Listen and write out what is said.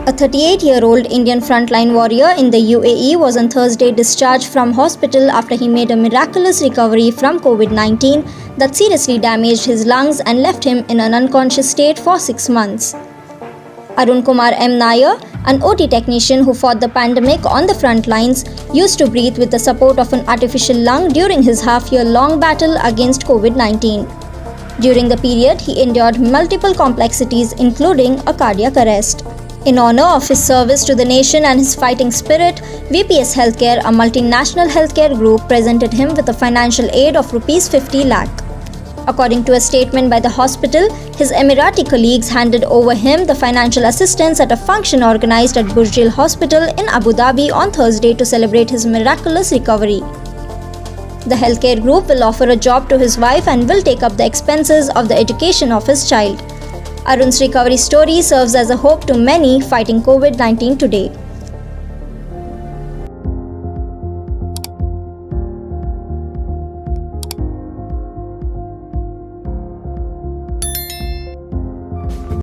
A 38-year-old Indian frontline warrior in the UAE was on Thursday discharged from hospital after he made a miraculous recovery from COVID-19 that seriously damaged his lungs and left him in an unconscious state for 6 months. Arunkumar M Nair, an OT technician who fought the pandemic on the front lines, used to breathe with the support of an artificial lung during his half-year-long battle against COVID-19. During the period, he endured multiple complexities including a cardiac arrest. In honor of his service to the nation and his fighting spirit, VPS Healthcare, a multinational healthcare group, presented him with a financial aid of Rs 50 lakh. According to a statement by the hospital, his Emirati colleagues handed over him the financial assistance at a function organized at Burjil Hospital in Abu Dhabi on Thursday to celebrate his miraculous recovery. The healthcare group will offer a job to his wife and will take up the expenses of the education of his child. Arun's recovery story serves as a hope to many fighting COVID-19 today.